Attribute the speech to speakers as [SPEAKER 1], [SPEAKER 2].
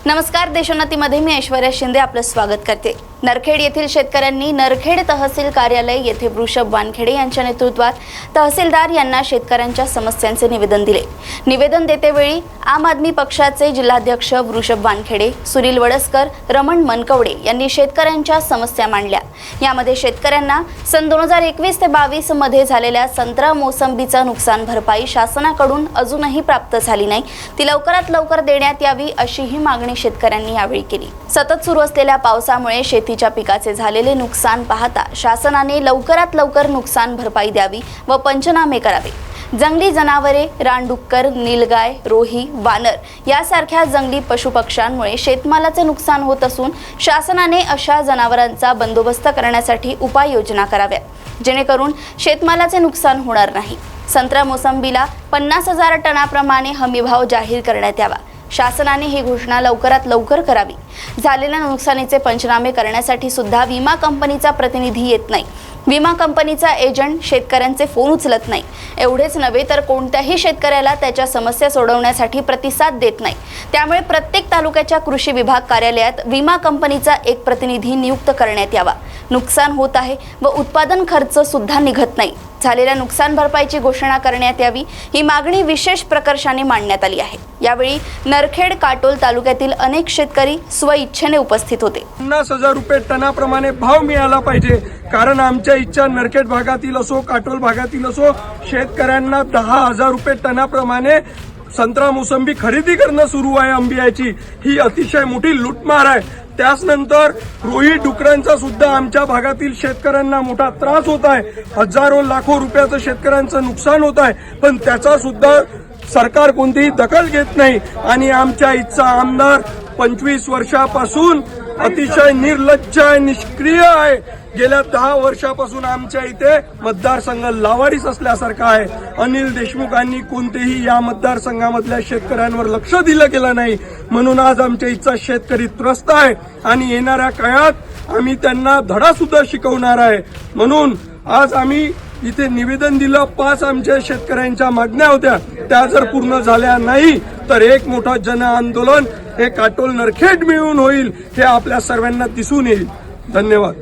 [SPEAKER 1] नमस्कार, देशोन्नतीमध्ये मी ऐश्वर्या शिंदे आपलं स्वागत करते। नरखेड येथील शेतकऱ्यांनी नरखेड तहसील कार्यालय येथे वृषभ वानखेडे यांच्या नेतृत्वात तहसीलदार यांना शेतकऱ्यांच्या समस्यांचे निवेदन दिले। निवेदन देतेवेळी आम आदमी पक्षाचे जिल्हाध्यक्ष वृषभ वानखेडे, सुनील वडसकर, रमण मनकवडे यांनी शेतकऱ्यांच्या समस्या मांडल्या। यामध्ये शेतकऱ्यांना सन 2021 ते 22 मध्ये झालेल्या संत्रा मोसंबीचा नुकसान भरपाई शासनाकडून अजूनही प्राप्त झाली नाही, ती लवकरात लवकर देण्यात यावी अशी ही मागणी शेतकऱ्यांनी यावेळी केली। सतत सुरू असलेल्या पावसामुळे शेतीच्या पिकाचे झालेले नुकसान पाहता शासनाने लवकरात लवकर नुकसान भरपाई द्यावी व पंचनामे करावे। जंगली जनावरे, रानडुक्कर, नीलगाय, रोही, वानर यासारख्या जंगली पशुपक्ष्यांमुळे शेतमालाचे नुकसान होत असून शासनाने अशा जनावरांचा बंदोबस्त करण्यासाठी उपाययोजना कराव्या, जेणेकरून शेतमालाचे नुकसान होणार नाही। संत्रा मोसंबीला 50,000 टनाप्रमाणे हमीभाव जाहीर करण्यात यावा। शासनाने ही घोषणा लवकरात लवकर करावी। झालेल्या नुकसानीचे पंचनामे करण्यासाठी सुद्धा विमा कंपनीचा प्रतिनिधी येत नाही। विमा कंपनीचा एजंट शेतकऱ्यांचे फोन उचलत नाही। एवढेच नव्हे तर कोणत्याही शेतकऱ्याला त्याच्या समस्या सोडवण्यासाठी प्रतिसाद देत नाही। त्यामुळे प्रत्येक तालुक्याच्या कृषी विभाग कार्यालयात विमा कंपनीचा एक प्रतिनिधी नियुक्त करण्यात यावा। नुकसान होत आहे व उत्पादन खर्च सुद्धा निघत नाही। झालेल्या नुकसान भरपाईची घोषणा करण्यात यावी, ही मागणी विशेष प्रकर्षाने मांडण्यात आली आहे। यावेळी नरखेड, काटोल तालुक्यातील अनेक शेतकरी स्वइच्छेने उपस्थित होते।
[SPEAKER 2] 50,000 रुपये टनाप्रमाणे भाव मिळाला पाहिजे, कारण आमच्या इच्छा नरखेड भागातील असो, काटोल भागातील असो, शेतकऱ्यांना 10,000 रुपये टनाप्रमाणे संत्रा मोसंबी खरेदी करणं सुरू आहे। आंबियाची ही अतिशय मोठी लूटमार आहे। त्याचनंतर रोही डुकरांचा सुद्धा आमच्या भागातील शेतकऱ्यांना मोठा त्रास होत आहे। हजारो लाखो रुपयाचं शेतकऱ्यांचं नुकसान होत आहे, पण त्याचा सुद्धा सरकार कोणतीही दखल घेत नाही। आणि आमच्या इथचा आमदार 25 वर्षापासून अतिशय निर्लज्ज आहे, निष्क्रिय आहे। गेल्या 10 वर्षापासून आमच्या इथे मतदारसंघ लावारीस असल्यासारखा आहे। अनिल देशमुखांनी कोणतेही या मतदारसंघामधल्या शेतकऱ्यांवर लक्ष दिलं गेलं नाही, म्हणून आज आमच्या इथचा शेतकरी त्रस्त आहे आणि येणाऱ्या काळात आम्ही त्यांना धडा सुद्धा शिकवणार आहे। म्हणून आज आम्ही इथे निवेदन दिलं। 5 आमच्या शेतकऱ्यांच्या मागण्या होत्या, त्या जर पूर्ण झाल्या नाही तर एक मोठा जन आंदोलन हे काटोल नरखेड मिळून होईल, हे आपल्या सर्वांना दिसून येईल। धन्यवाद।